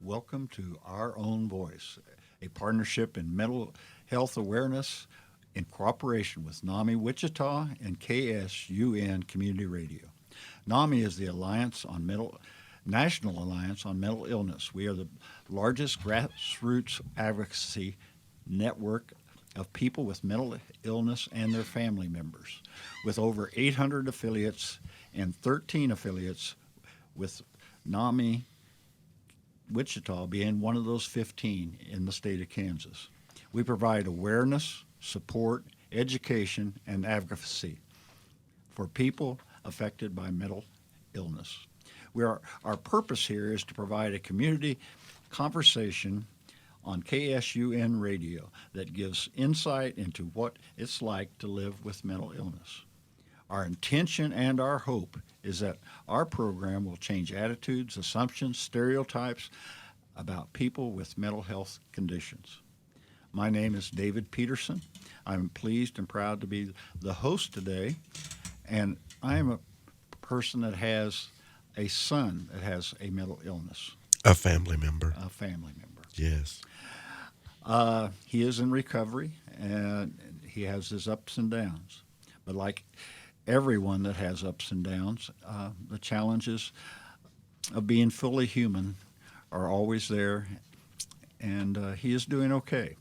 Welcome to Our Own Voice, a partnership in mental health awareness in cooperation with NAMI Wichita and KSUN Community Radio. NAMI is the National Alliance on Mental Illness. We are the largest grassroots advocacy network of people with mental illness and their family members, with over 800 affiliates and 13 affiliates, with NAMI Wichita being one of those 15 in the state of Kansas. We provide awareness, support, education, and advocacy for people affected by mental illness. Our purpose here is to provide a community conversation on KSUN radio that gives insight into what it's like to live with mental illness. Our intention and our hope is that our program will change attitudes, assumptions, stereotypes about people with mental health conditions. My name is David Peterson. I'm pleased and proud to be the host today, and I am a person that has a son that has a mental illness. A family member. A family member. Yes. He is in recovery, and he has his ups and downs. But like everyone that has ups and downs, the challenges of being fully human are always there, and he is doing okay.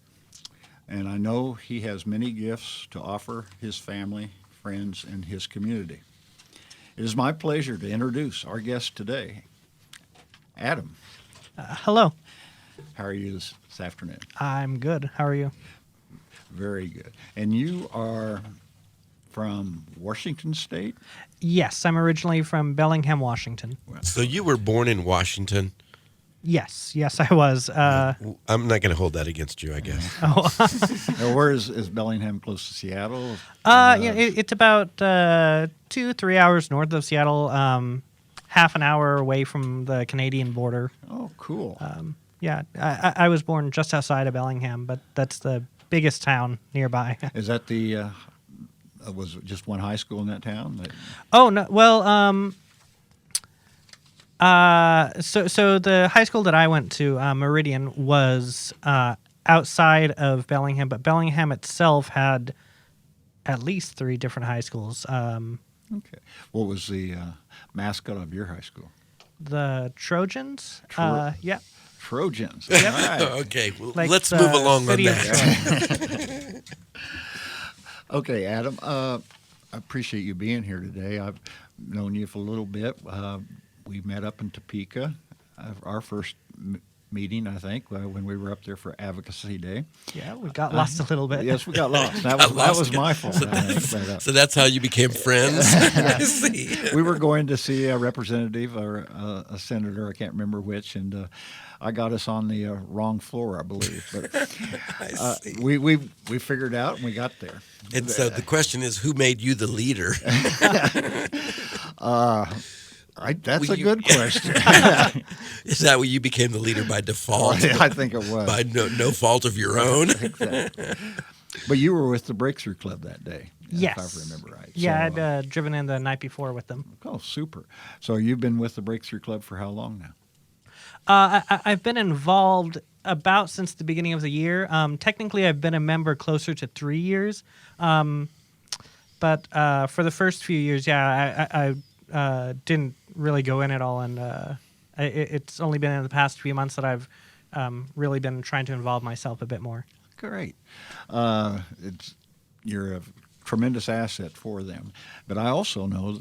And I know he has many gifts to offer his family, friends, and his community. It is my pleasure to introduce our guest today, Adam. Hello. How are you this afternoon? I'm good. How are you? Very good. And you are from Washington State? Yes, I'm originally from Bellingham, Washington. So you were born in Washington? Yes, I was. I'm not going to hold that against you, I guess. Now, where is Bellingham, close to Seattle? It's about 2-3 hours north of Seattle, half an hour away from the Canadian border. Oh, cool. I was born just outside of Bellingham, but that's the biggest town nearby. Is that the was it just one high school in that town? Oh no, well, so the high school that I went to, Meridian, was outside of Bellingham, but Bellingham itself had at least 3 different high schools. Okay. What was the mascot of your high school? The Trojans. Yeah. Trojans. All right. Okay, well, Like let's the move along on city of that. Okay, Adam. I appreciate you being here today. I've known you for a little bit. We met up in Topeka, our first meeting, I think, when we were up there for Advocacy Day. Yeah, we got lost a little bit. Yes, we got lost. That was my fault. So that's how you became friends? I see. We were going to see a representative or a senator, I can't remember which, and I got us on the wrong floor, I believe. But we figured out and we got there. And so the question is, who made you the leader? That's a good question. Is that where you became the leader by default? I think it was. By no fault of your own? Exactly. But you were with the Breakthrough Club that day, Yes. if I remember right. Yeah, So, I'd driven in the night before with them. oh, super. So you've been with the Breakthrough Club for how long now? I've been involved about since the beginning of the year. Technically, I've been a member closer to 3 years. But for the first few years, I didn't really go in at all. And it's only been in the past few months that I've really been trying to involve myself a bit more. Great. You're a tremendous asset for them. But I also know,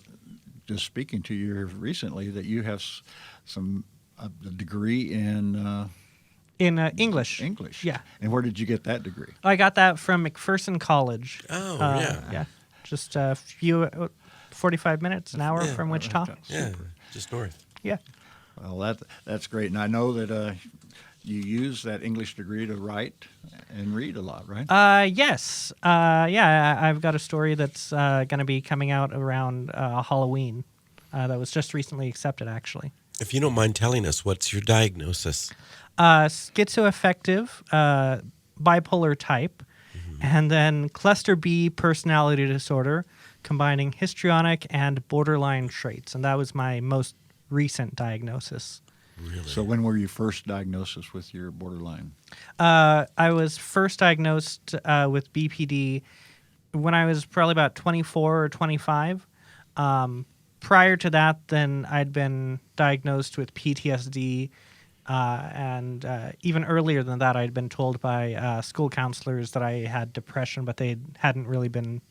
just speaking to you recently, that you have a degree in English. English. Yeah. And where did you get that degree? I got that from McPherson College. Oh, yeah. Yeah. Just a few, 45 minutes, an hour from Wichita. Yeah, just north. Yeah. Well, that's great. And I know that you use that English degree to write and read a lot, right? Yes. I've got a story that's going to be coming out around Halloween that was just recently accepted, actually. If you don't mind telling us, what's your diagnosis? Schizoaffective, bipolar type, and then cluster B personality disorder, combining histrionic and borderline traits. And that was my most recent diagnosis. Really? So when were you first diagnosed with your borderline? I was first diagnosed with BPD when I was probably about 24 or 25. Prior to that, then I'd been diagnosed with PTSD, and even earlier than that, I'd been told by school counselors that I had depression, but they hadn't really been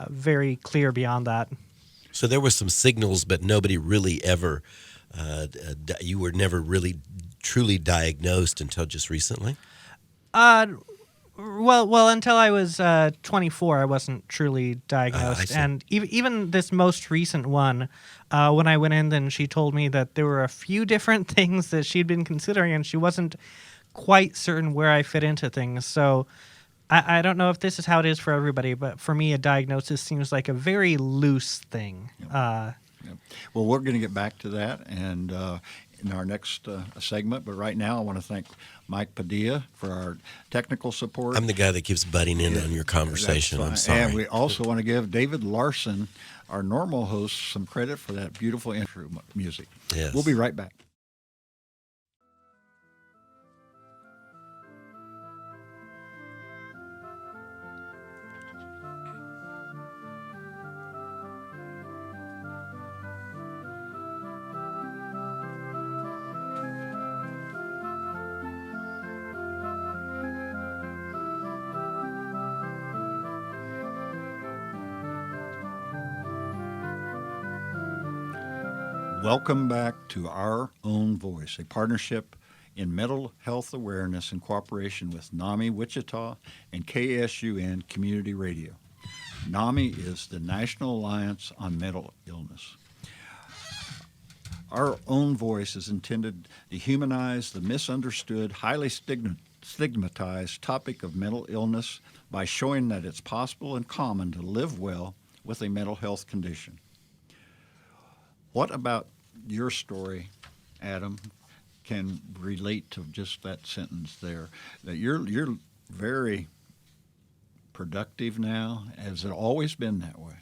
very clear beyond that. So there were some signals, but nobody really ever, you were never really truly diagnosed until just recently? Well, until I was 24, I wasn't truly diagnosed, see. and even this most recent one, when I went in, then she told me that there were a few different things that she'd been considering, and she wasn't quite certain where I fit into things. So I don't know if this is how it is for everybody, but for me, a diagnosis seems like a very loose thing. Yep. Well, we're going to get back to that and in our next segment. But right now, I want to thank Mike Padilla for our technical support. I'm the guy that keeps butting in on your conversation. That's I'm fine. sorry. And we also want to give David Larson, our normal host, some credit for that beautiful intro music. Yes. We'll be right back. Welcome back to Our Own Voice, a partnership in mental health awareness in cooperation with NAMI Wichita and KSUN Community Radio. NAMI is the National Alliance on Mental Illness. Our Own Voice is intended to humanize the misunderstood, highly stigmatized topic of mental illness by showing that it's possible and common to live well with a mental health condition. What about your story, Adam, can relate to just that sentence there? That you're very productive now. Has it always been that way?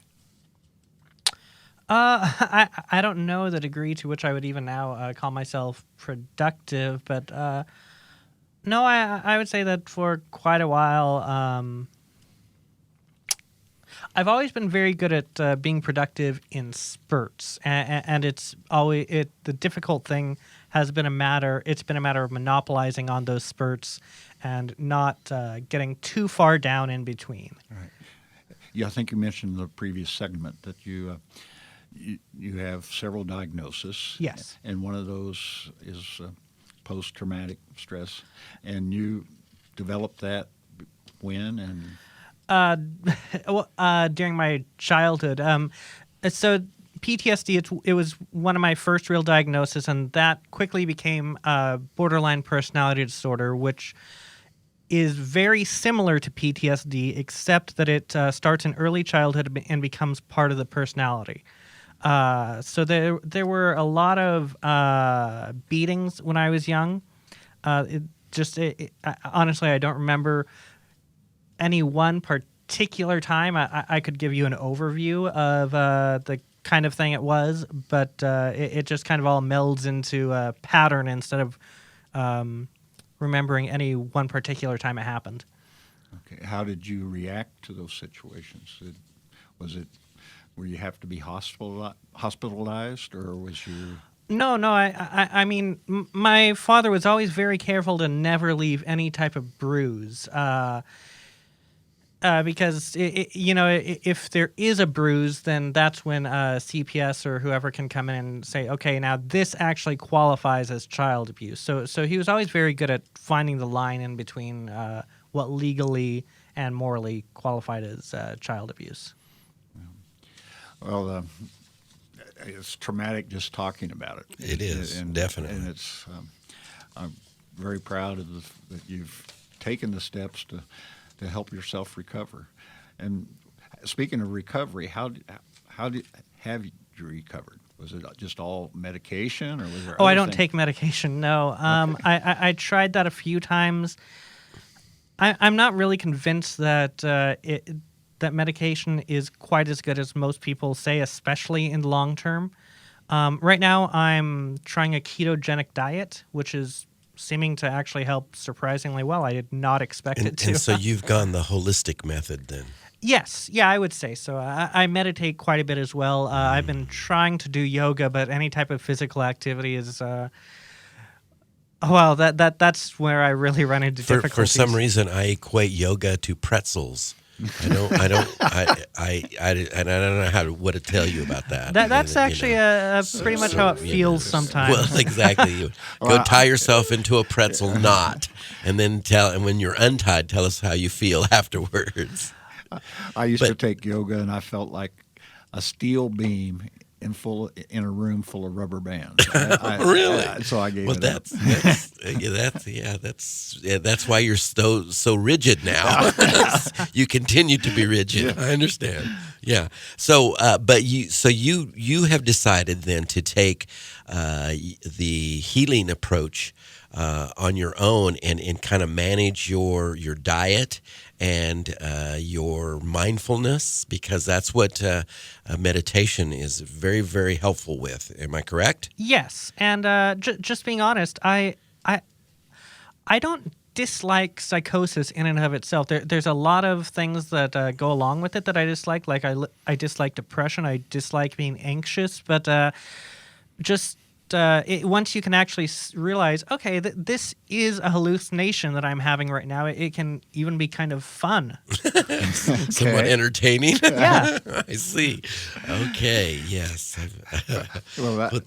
I don't know the degree to which I would even now call myself productive, but no, I would say that for quite a while, I've always been very good at being productive in spurts, and it's always the difficult thing has been a matter. It's been a matter of monopolizing on those spurts and not getting too far down in between. Right. Yeah, I think you mentioned in the previous segment that you have several diagnoses. Yes. And one of those is post-traumatic stress, and you developed that when and. During my childhood. So PTSD, it was one of my first real diagnoses, and that quickly became borderline personality disorder, which is very similar to PTSD, except that it starts in early childhood and becomes part of the personality. So there were a lot of beatings when I was young. Honestly, I don't remember any one particular time. I could give you an overview of the kind of thing it was, but it just kind of all melds into a pattern instead of remembering any one particular time it happened. Okay. How did you react to those situations? Were you have to be hospitalized, or was your... No. I mean, my father was always very careful to never leave any type of bruise. Because if there is a bruise, then that's when CPS or whoever can come in and say, okay, now this actually qualifies as child abuse. So he was always very good at finding the line in between what legally and morally qualified as child abuse. Well, it's traumatic just talking about it. It is, definitely. And it's. I'm very proud of that you've taken the steps to help yourself recover. And speaking of recovery, have you recovered? Was it just all medication, or was there? I don't take medication. No. Okay. I tried that a few times. I'm not really convinced that that medication is quite as good as most people say, especially in the long term. Right now, I'm trying a ketogenic diet, which is seeming to actually help surprisingly well. I did not expect it to. And so you've gone the holistic method then. Yes, yeah, I would say so. I meditate quite a bit as well. I've been trying to do yoga, but any type of physical activity is, well, that's where I really run into For difficulties. some reason, I equate yoga to pretzels. I don't know what to tell you about that. That's actually pretty much how it you feels know. sometimes. Well, exactly. You go tie yourself into a pretzel knot, and then and when you're untied, tell us how you feel afterwards. I used to take yoga, and I felt like a steel beam in a room full of rubber bands. Really? So I gave Well, it up. that's why you're so rigid now. You continue to be rigid. I understand. Yeah. So, but you have decided then to take the healing approach on your own and kind of manage your diet and your mindfulness, because that's what meditation is very, very helpful with. Am I correct? Yes, and just being honest, I don't dislike psychosis in and of itself. There's a lot of things that go along with it that I dislike. Like I dislike depression. I dislike being anxious. But once you can actually realize, okay, this is a hallucination that I'm having right now, it can even be kind of fun. Somewhat entertaining. Yeah. I see. Okay. Yes. Well,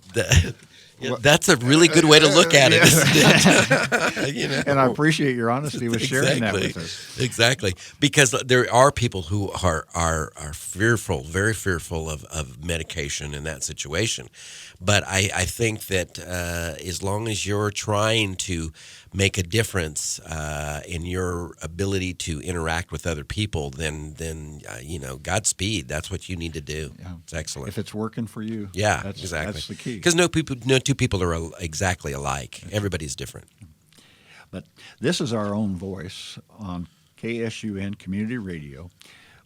That's a really good way to look at it, isn't it? You know? and I appreciate your honesty with sharing that Exactly. with us. Exactly. Because there are people who are fearful, very fearful of medication in that situation. But I think that as long as you're trying to make a difference in your ability to interact with other people, then Godspeed. That's what you need to do. Yeah. It's excellent. If it's working for you, Yeah, that's, exactly. That's the key. Because no two people are exactly alike. Everybody's different. But this is our own voice on KSUN Community Radio.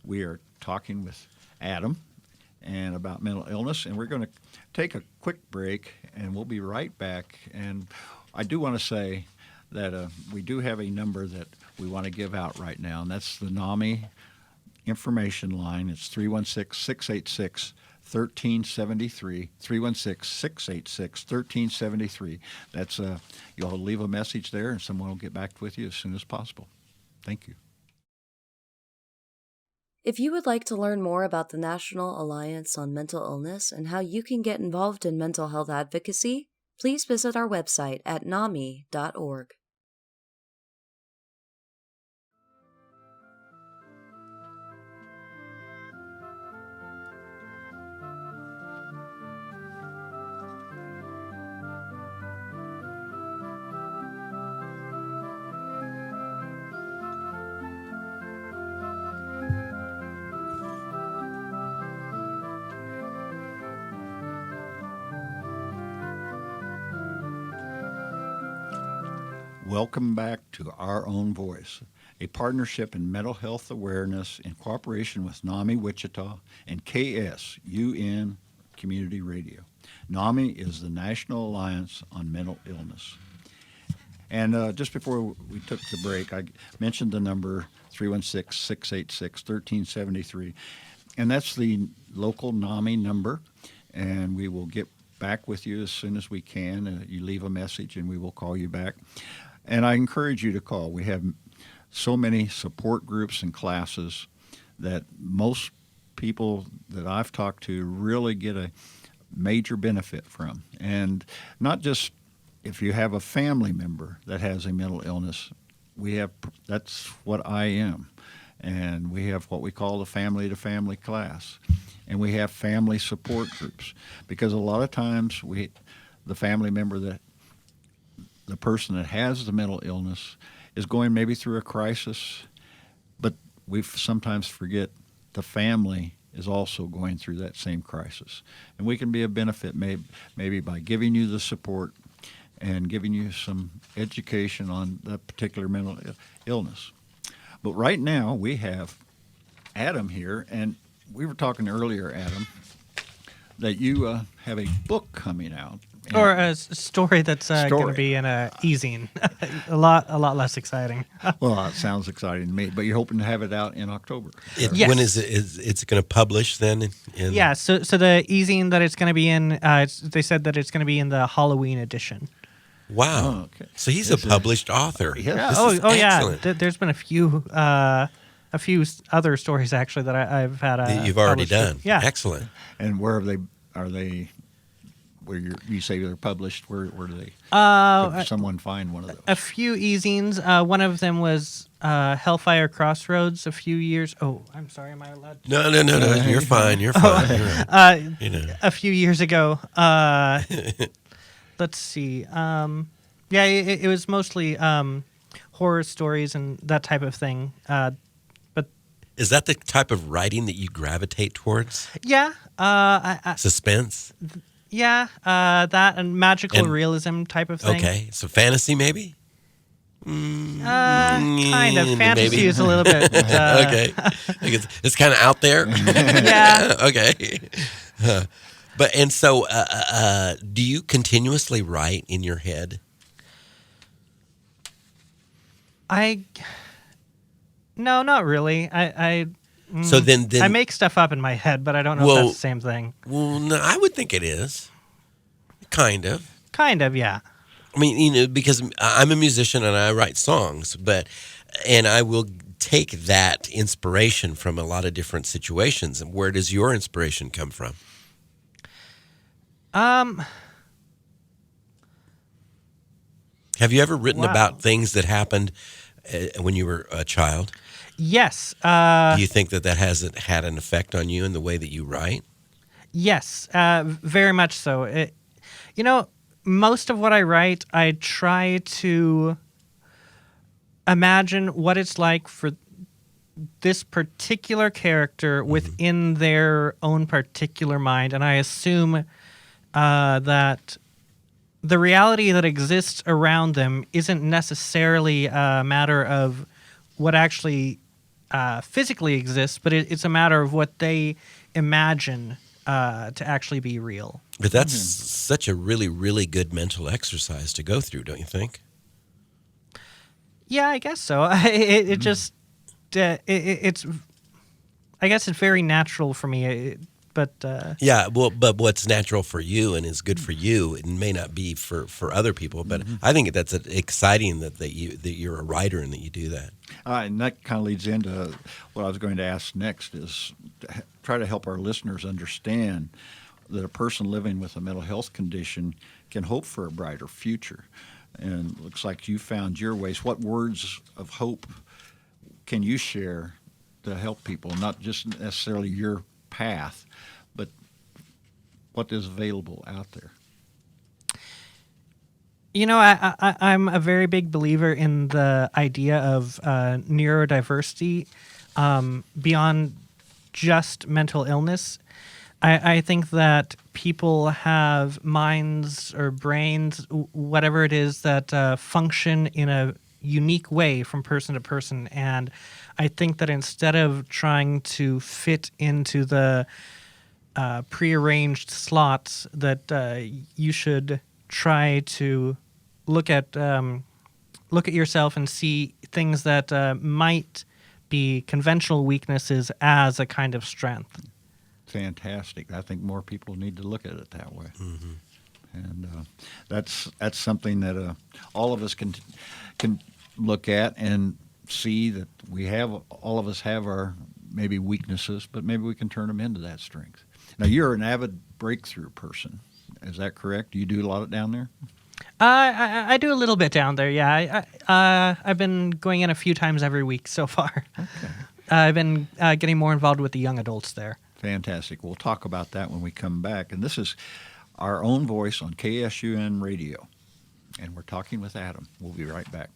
We are talking with Adam and about mental illness, and we're going to take a quick break, and we'll be right back. And I do want to say that we do have a number that we want to give out right now, and that's the NAMI information line. It's 316-686-1373, 316-686-1373. That's you'll leave a message there, and someone will get back with you as soon as possible. Thank you. If you would like to learn more about the National Alliance on Mental Illness and how you can get involved in mental health advocacy, please visit our website at NAMI.org. Welcome back to Our Own Voice, a partnership in mental health awareness in cooperation with NAMI Wichita and KSUN Community Radio. NAMI is the National Alliance on Mental Illness. And just before we took the break, I mentioned the number 316-686-1373, and that's the local NAMI number, and we will get back with you as soon as we can. You leave a message, and we will call you back. And I encourage you to call. We have so many support groups and classes that most people that I've talked to really get a major benefit from. And not just if you have a family member that has a mental illness, that's what I am. And we have what we call the family-to-family class. And we have family support groups. Because a lot of times the family member the person that has the mental illness is going maybe through a crisis, but we sometimes forget the family is also going through that same crisis. And we can be a benefit maybe by giving you the support and giving you some education on that particular mental illness. But right now we have Adam here, and we were talking earlier, Adam, that you have a book coming out. And- Or a story that's going Story. to be in a e-zine. a lot less exciting. Well, it sounds exciting to me, but you're hoping to have it out in October. Yes. When is it? It's going to publish then? Yeah, so the e-zine that it's going to be in, they said that it's going to be in the Halloween edition. Wow. Oh, okay. So he's This a is- published author. Yeah. This oh, is yeah. excellent. There's been a few other stories actually that I've had. That you've already published. done. Yeah. Excellent. And where are they? Where you say they're published? Where do they? Could someone find one of those? A few e-zines. One of them was Hellfire Crossroads a few years. Oh, I'm sorry. Am I allowed? No. You're fine. You're fine. You're right. You know. A few years ago. Let's see. Yeah, it was mostly horror stories and that type of thing. But Is that the type of writing that you gravitate towards? yeah, Suspense? that and magical And- realism type of thing. Okay. So fantasy maybe? Kind of. Fantasy maybe. is a little bit. Okay. Like it's kind of out there. Yeah. Okay. But and so, do you continuously write in your head? No, not really. So then I make stuff up in my head, but I don't know if Well- that's the same thing. well, no, I would think it is. Kind of. Kind of, yeah. I mean, you know, because I'm a musician and I write songs, and I will take that inspiration from a lot of different situations. And where does your inspiration come from? Have you ever written Wow. about things that happened when you were a child? Yes. Do you think that hasn't had an effect on you in the way that you write? Yes, very much so. Most of what I write, I try to imagine what it's like for this particular character within their own particular mind, and I assume that the reality that exists around them isn't necessarily a matter of what actually physically exists, but it's a matter of what they imagine to actually be real. But that's such a really, really good mental exercise to go through, don't you think? Yeah, I guess so. It just it's I guess it's very natural for me. But Yeah, well, but what's natural for you and is good for you, it may not be for other people. But I think that's exciting that you're a writer and that you do that. And that kind of leads into what I was going to ask next is to try to help our listeners understand that a person living with a mental health condition can hope for a brighter future. And it looks like you found your ways. What words of hope can you share to help people, not just necessarily your path, but what is available out there? I'm a very big believer in the idea of neurodiversity beyond just mental illness. I think that people have minds or brains, whatever it is, that function in a unique way from person to person. And I think that instead of trying to fit into the prearranged slots, that you should try to look at yourself and see things that might be conventional weaknesses as a kind of strength. Fantastic. I think more people need to look at it that way. And that's something that all of us can look at and see that all of us have our maybe weaknesses, but maybe we can turn them into that strength. Now, you're an avid breakthrough person. Is that correct? Do you do a lot of down there? I do a little bit down there, yeah. I've been going in a few times every week so far. Okay. I've been getting more involved with the young adults there. Fantastic. We'll talk about that when we come back. And this is our own voice on KSUN Radio. And we're talking with Adam. We'll be right back.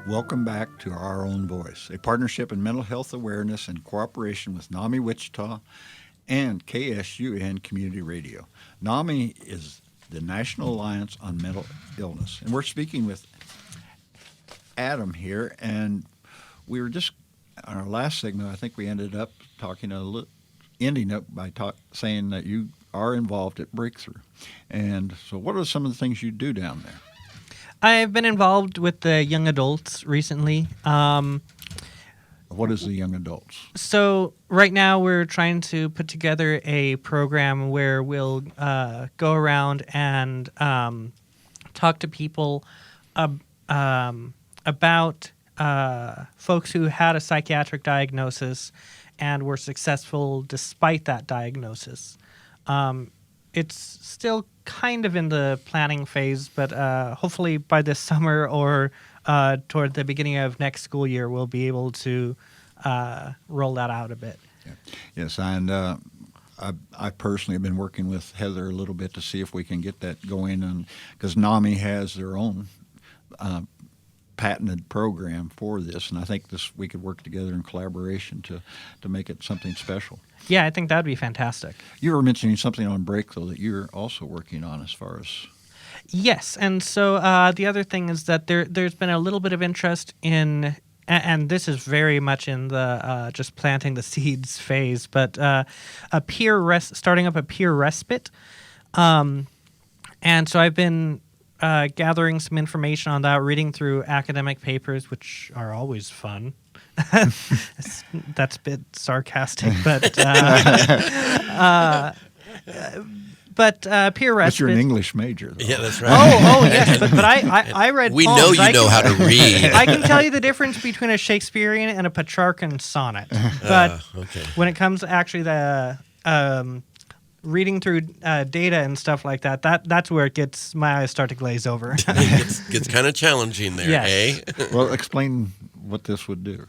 Welcome back to Our Own Voice, a partnership in mental health awareness and cooperation with NAMI Wichita and KSUN Community Radio. NAMI is the National Alliance on Mental Illness, and we're speaking with Adam here, and we were just, on our last segment, I think we ended up ending up by saying that you are involved at Breakthrough. And so what are some of the things you do down there? I've been involved with the young adults recently. What is the young adults? So right now we're trying to put together a program where we'll go around and talk to people about folks who had a psychiatric diagnosis and were successful despite that diagnosis. It's still kind of in the planning phase, but hopefully by this summer or toward the beginning of next school year, we'll be able to roll that out a bit. Yeah. Yes, and I personally have been working with Heather a little bit to see if we can get that going, and because NAMI has their own patented program for this, and I think we could work together in collaboration to make it something special. Yeah, I think that'd be fantastic. You were mentioning something on break, though, that you're also working on as far as... Yes, and so the other thing is that there's been a little bit of interest in, and this is very much in the just planting the seeds phase, but starting up a peer respite. And so I've been gathering some information on that, reading through academic papers, which are always fun. That's a bit sarcastic, but peer respite. But you're an English major, though. Yeah, that's right. Oh, yes, but I read We poems. know you know how to read. I can tell you the difference between a Shakespearean and a Petrarchan sonnet. But Okay. when it comes to actually the reading through data and stuff like that's where my eyes start to glaze over. It gets kind of challenging there, Yes. eh? Well, explain what this would do.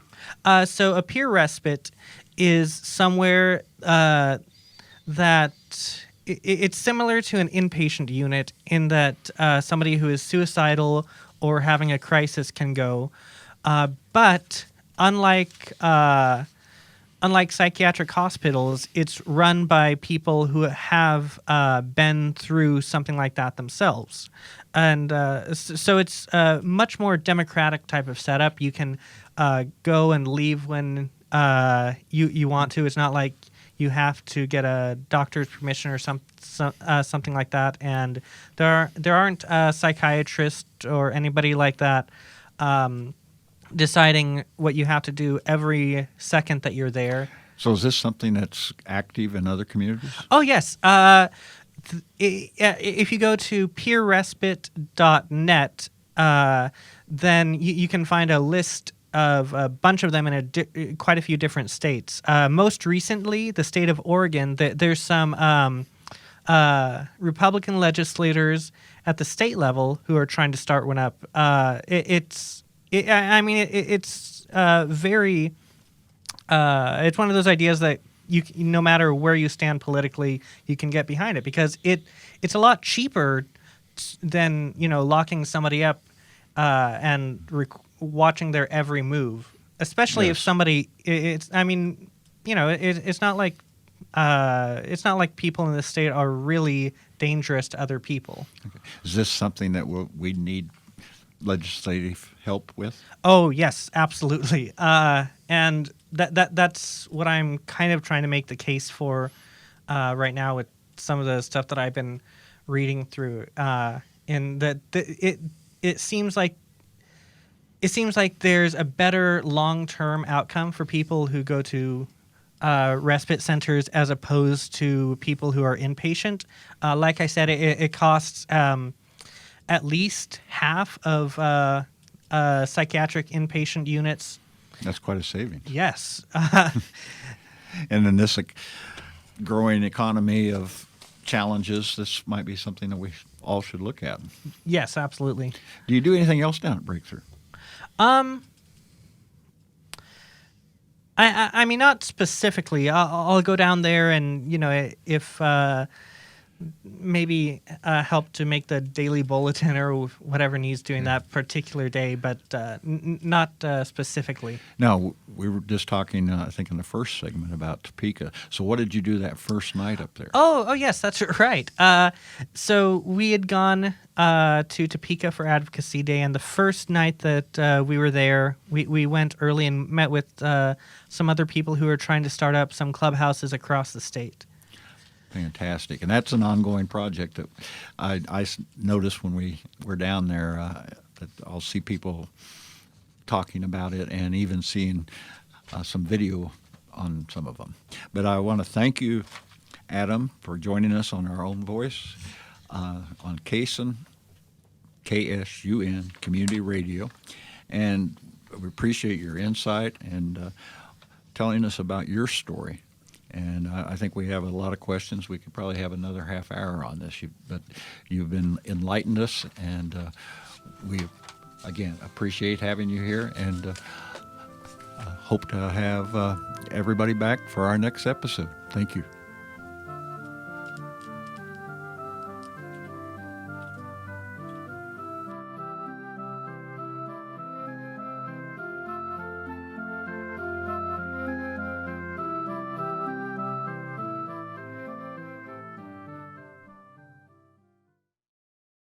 So a peer respite is somewhere that it's similar to an inpatient unit in that somebody who is suicidal or having a crisis can go. But unlike psychiatric hospitals, it's run by people who have been through something like that themselves. And so it's a much more democratic type of setup. You can go and leave when you want to. It's not like you have to get a doctor's permission or something like that. And there aren't a psychiatrist or anybody like that deciding what you have to do every second that you're there. So is this something that's active in other communities? Oh, yes. If you go to peerrespite.net, then you can find a list of a bunch of them in quite a few different states. Most recently, the state of Oregon, there's some Republican legislators at the state level who are trying to start one up. It's very... it's one of those ideas that no matter where you stand politically, you can get behind it because it's a lot cheaper than locking somebody up and watching their every move, especially if somebody. It's not like people in the state are really dangerous to other people. Okay. Is this something that we need legislative help with? Oh yes, absolutely. And that's what I'm kind of trying to make the case for right now with some of the stuff that I've been reading through. In that it seems like there's a better long-term outcome for people who go to respite centers as opposed to people who are inpatient. Like I said, it costs at least half of psychiatric inpatient units. That's quite a saving. Yes. And in this growing economy of challenges, this might be something that we all should look at. Yes, absolutely. Do you do anything else down at Breakthrough? I mean, not specifically. I'll go down there and, if maybe help to make the daily bulletin or whatever needs doing that particular day, but not specifically. Now, we were just talking, I think, in the first segment about Topeka. So what did you do that first night up there? Oh, yes, that's right. So we had gone to Topeka for Advocacy Day, and the first night that we were there, we went early and met with some other people who are trying to start up some clubhouses across the state. Fantastic. And that's an ongoing project that I noticed when we were down there, that I'll see people talking about it and even seeing some video on some of them. But I want to thank you, Adam, for joining us on Our Own Voice on KSUN Community Radio. And we appreciate your insight and telling us about your story. And I think we have a lot of questions. We could probably have another half hour on this, but you've been enlightened us, and we, again, appreciate having you here, and hope to have everybody back for our next episode. Thank you.